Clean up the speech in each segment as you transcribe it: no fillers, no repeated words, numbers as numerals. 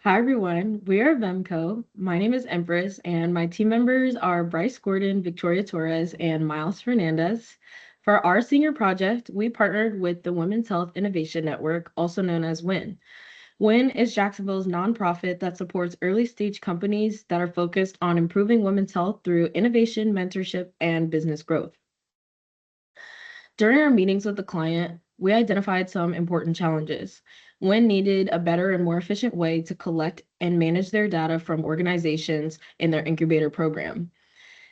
Hi everyone, we are VEMB Co. My name is Empress, and my team members are Bryce Gordon, Victoria Torres, and Miles Fernandez. For our senior project, we partnered with the Women's Health Innovation Network, also known as WHIN. WHIN is Jacksonville's nonprofit that supports early stage companies that are focused on improving women's health through innovation, mentorship, and business growth. During our meetings with the client, we identified some important challenges. WHIN needed a better and more efficient way to collect and manage their data from organizations in their incubator program.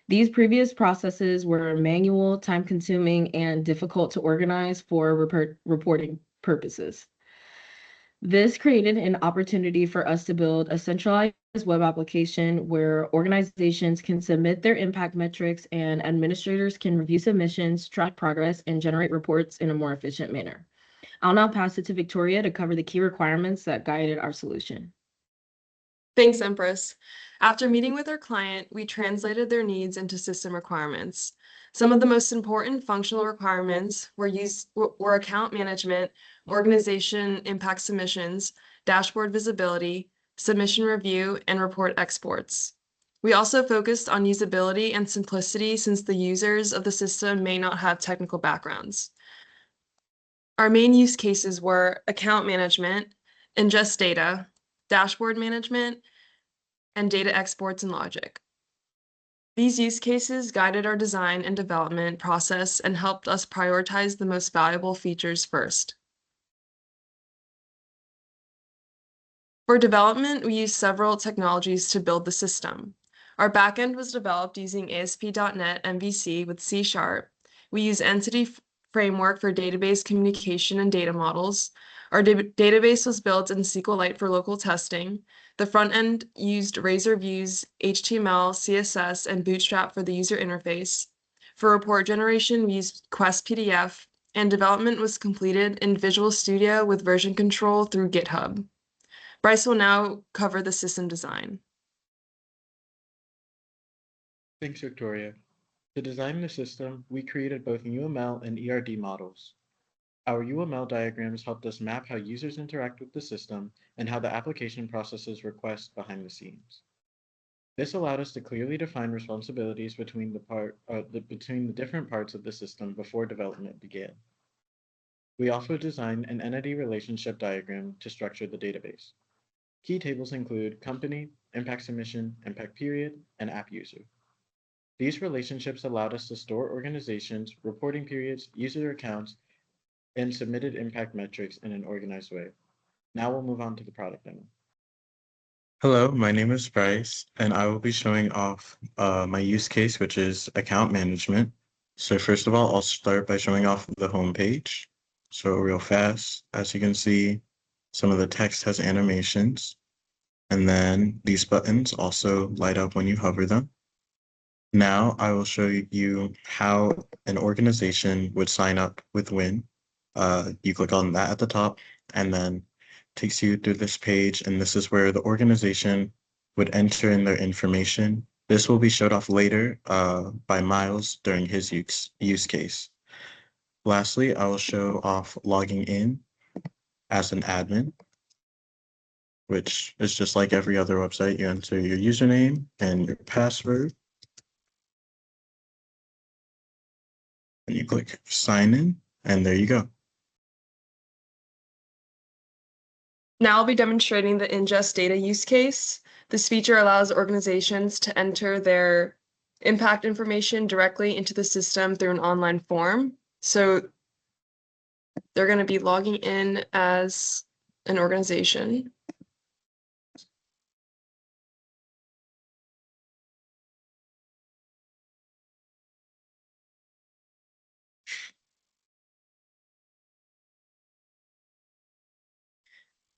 These previous processes were manual, time-consuming, and difficult to organize for reporting purposes. This created an opportunity for us to build a centralized web application where organizations can submit their impact metrics and administrators can review submissions, track progress, and generate reports in a more efficient manner. I'll now pass it to Victoria to cover the key requirements that guided our solution. Thanks, Empress. After meeting with our client, we translated their needs into system requirements. Some of the most important functional requirements were account management, organization impact submissions, dashboard visibility, submission review, and report exports. We also focused on usability and simplicity since the users of the system may not have technical backgrounds. Our main use cases were account management, ingest data, dashboard management, and data exports and logic. These use cases guided our design and development process and helped us prioritize the most valuable features first. For development, we used several technologies to build the system. Our backend was developed using ASP.NET MVC with C#. We use Entity Framework for database communication and data models. Our database was built in SQLite for local testing. The front end used Razor Views, HTML, CSS, and Bootstrap for the user interface. For report generation, we used Quest PDF, and development was completed in Visual Studio with version control through GitHub. Bryce will now cover the system design. Thanks, Victoria. To design the system, we created both UML and ERD models. Our UML diagrams helped us map how users interact with the system and how the application processes requests behind the scenes. This allowed us to clearly define responsibilities between the different parts of the system before development began. We also designed an entity relationship diagram to structure the database. Key tables include company, impact submission, impact period, and app user. These relationships allowed us to store organizations, reporting periods, user accounts, and submitted impact metrics in an organized way. Now we'll move on to the product demo. Hello, my name is Bryce, and I will be showing off my use case, which is account management. So first of all, I'll start by showing off the home page. So real fast, as you can see, some of the text has animations, and then these buttons also light up when you hover them. Now I will show you how an organization would sign up with WHIN. You click on that at the top, and then takes you through this page, and this is where the organization would enter in their information. This will be showed off later by Miles during his use case. Lastly, I will show off logging in as an admin, which is just like every other website. You enter your username and your password, and you click sign in, and there you go. Now I'll be demonstrating the ingest data use case. This feature allows organizations to enter their impact information directly into the system through an online form. So they're going to be logging in as an organization.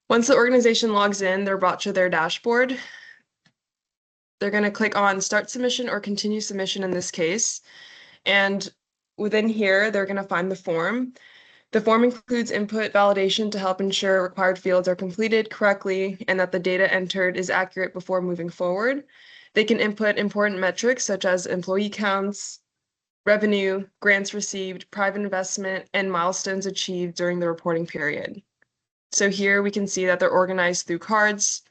Once the organization logs in, they're brought to their dashboard. They're going to click on Start Submission or Continue Submission in this case. And within here, they're going to find the form. The form includes input validation to help ensure required fields are completed correctly and that the data entered is accurate before moving forward. They can input important metrics such as employee counts, revenue, grants received, private investment, and milestones achieved during the reporting period. So here we can see that they're organized through cards,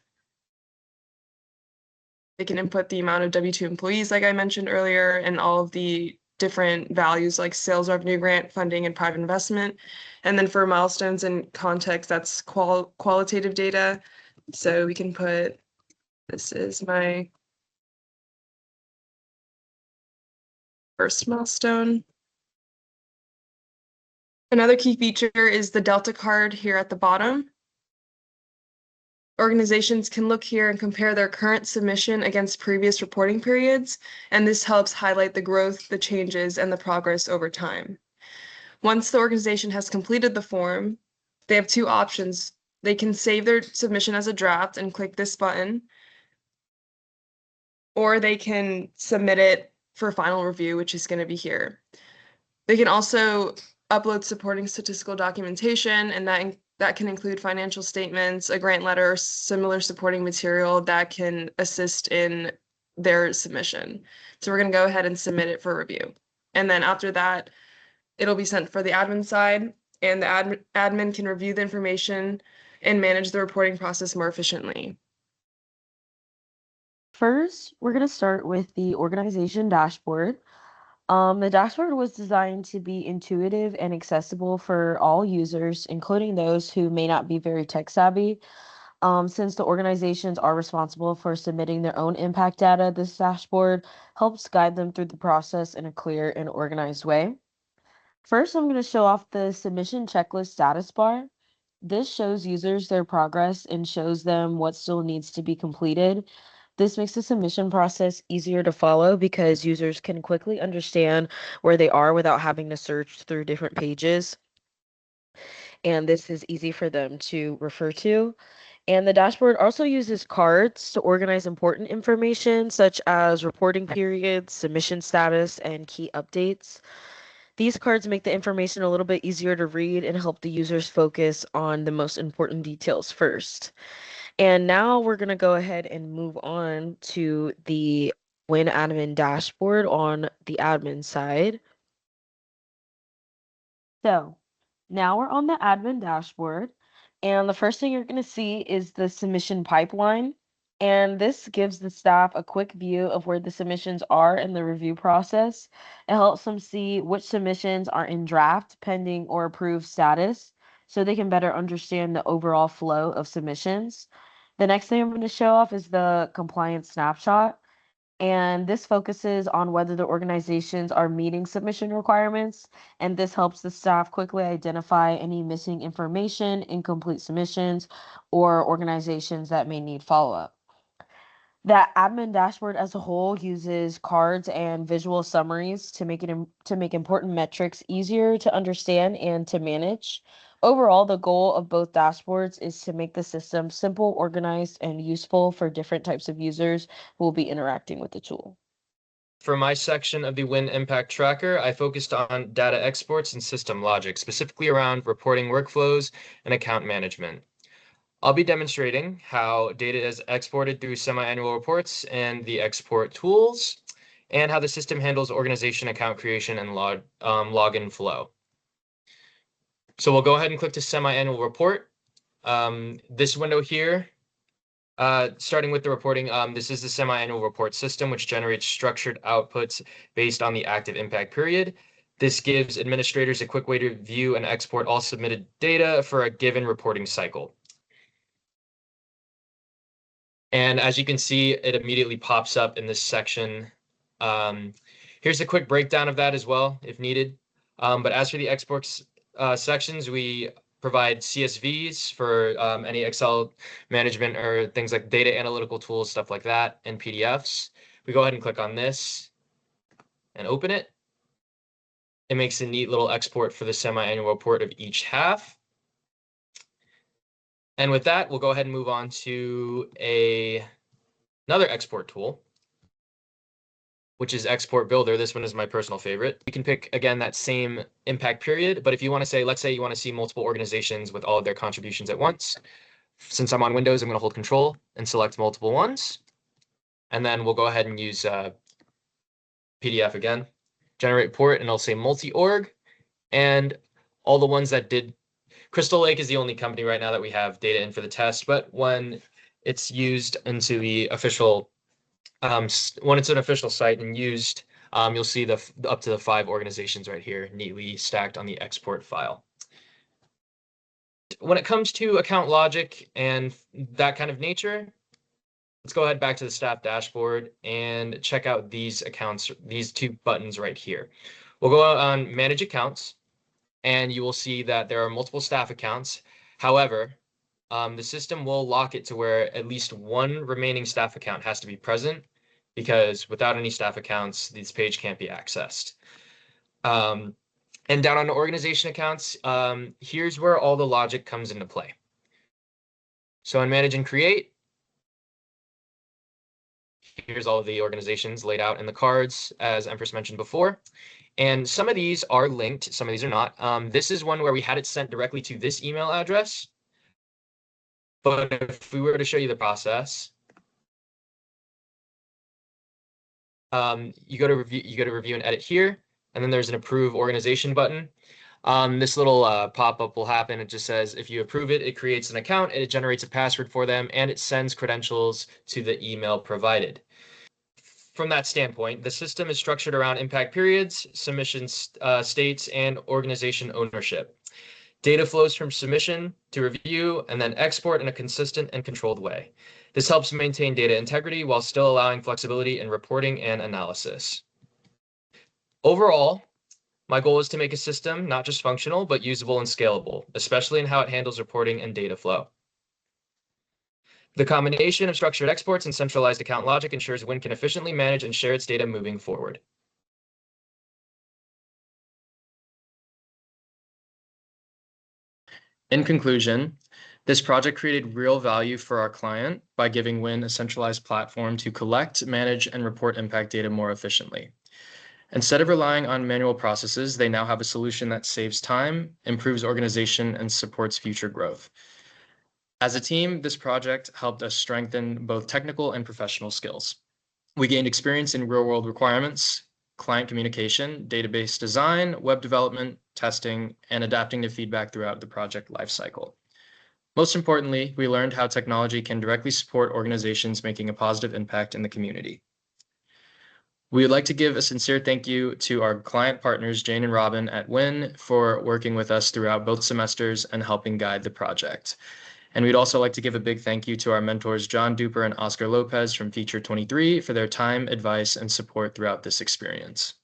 They can input the amount of W-2 employees, like I mentioned earlier, and all of the different values like sales revenue, grant funding, and private investment. And then for milestones and context, that's qualitative data. So we can put, this is my first milestone. Another key feature is the Delta card here at the bottom. Organizations can look here and compare their current submission against previous reporting periods, and this helps highlight the growth, the changes, and the progress over time. Once the organization has completed the form, they have two options. They can save their submission as a draft and click this button, or they can submit it for final review, which is going to be here. They can also upload supporting statistical documentation, and that can include financial statements, a grant letter, or similar supporting material that can assist in their submission. So we're going to go ahead and submit it for review. And then after that, it'll be sent for the admin side, and the admin can review the information and manage the reporting process more efficiently. First, we're going to start with the organization dashboard. The dashboard was designed to be intuitive and accessible for all users, including those who may not be very tech savvy. Since the organizations are responsible for submitting their own impact data, this dashboard helps guide them through the process in a clear and organized way. First, I'm going to show off the submission checklist status bar. This shows users their progress and shows them what still needs to be completed. This makes the submission process easier to follow because users can quickly understand where they are without having to search through different pages. And this is easy for them to refer to. And the dashboard also uses cards to organize important information such as reporting periods, submission status, and key updates. These cards make the information a little bit easier to read and help the users focus on the most important details first. And now we're going to go ahead and move on to the WHIN admin dashboard on the admin side. So now we're on the admin dashboard, and the first thing you're going to see is the submission pipeline. And this gives the staff a quick view of where the submissions are in the review process. It helps them see which submissions are in draft, pending, or approved status, so they can better understand the overall flow of submissions. The next thing I'm going to show off is the compliance snapshot. And this focuses on whether the organizations are meeting submission requirements. And this helps the staff quickly identify any missing information, incomplete submissions, or organizations that may need follow-up. The admin dashboard as a whole uses cards and visual summaries to make important metrics easier to understand and to manage. Overall, the goal of both dashboards is to make the system simple, organized, and useful for different types of users who will be interacting with the tool. For my section of the WHIN Impact Tracker, I focused on data exports and system logic, specifically around reporting workflows and account management. I'll be demonstrating how data is exported through semi-annual reports and the export tools, and how the system handles organization account creation and login flow. So we'll go ahead and click to semi-annual report. This window here, starting with the reporting, this is the semi-annual report system, which generates structured outputs based on the active impact period. This gives administrators a quick way to view and export all submitted data for a given reporting cycle. And as you can see, it immediately pops up in this section. Here's a quick breakdown of that as well, if needed. But as for the exports sections, we provide CSVs for any Excel management or things like data analytical tools, stuff like that, and PDFs. We go ahead and click on this and open it. It makes a neat little export for the semi-annual report of each half. And with that, we'll go ahead and move on to another export tool, which is Export Builder. This one is my personal favorite. You can pick, again, that same impact period, but if you want to say, let's say you want to see multiple organizations with all of their contributions at once, since I'm on Windows, I'm going to hold Control and select multiple ones. And then we'll go ahead and use PDF again, generate report, and it'll say multi-org. And all the ones that did, Crystal Lake is the only company right now that we have data in for the test, but when it's used into the official When it's an official site and used, you'll see up to the 5 organizations right here neatly stacked on the export file. When it comes to account logic and that kind of nature, let's go ahead back to the staff dashboard and check out these accounts, these 2 buttons right here. We'll go on manage accounts, and you will see that there are multiple staff accounts. However, the system will lock it to where at least 1 remaining staff account has to be present, because without any staff accounts, this page can't be accessed. And down on the organization accounts, here's where all the logic comes into play. So in manage and create, here's all of the organizations laid out in the cards, as Empress mentioned before. And some of these are linked, some of these are not. This is one where we had it sent directly to this email address. But if we were to show you the process, you go to review and edit here, and then there's an approve organization button. This little pop-up will happen. It just says, if you approve it, it creates an account, and it generates a password for them, and it sends credentials to the email provided. From that standpoint, the system is structured around impact periods, submission states, and organization ownership. Data flows from submission to review and then export in a consistent and controlled way. This helps maintain data integrity while still allowing flexibility in reporting and analysis. Overall, my goal is to make a system not just functional, but usable and scalable, especially in how it handles reporting and data flow. The combination of structured exports and centralized account logic ensures WHIN can efficiently manage and share its data moving forward. In conclusion, this project created real value for our client by giving WHIN a centralized platform to collect, manage, and report impact data more efficiently. Instead of relying on manual processes, they now have a solution that saves time, improves organization, and supports future growth. As a team, this project helped us strengthen both technical and professional skills. We gained experience in real-world requirements, client communication, database design, web development, testing, and adapting to feedback throughout the project lifecycle. Most importantly, we learned how technology can directly support organizations making a positive impact in the community. We would like to give a sincere thank you to our client partners, Jane and Robin at WHIN, for working with us throughout both semesters and helping guide the project. And we'd also like to give a big thank you to our mentors, John Dupper and Oscar Lopez from Feature 23 for their time, advice, and support throughout this experience.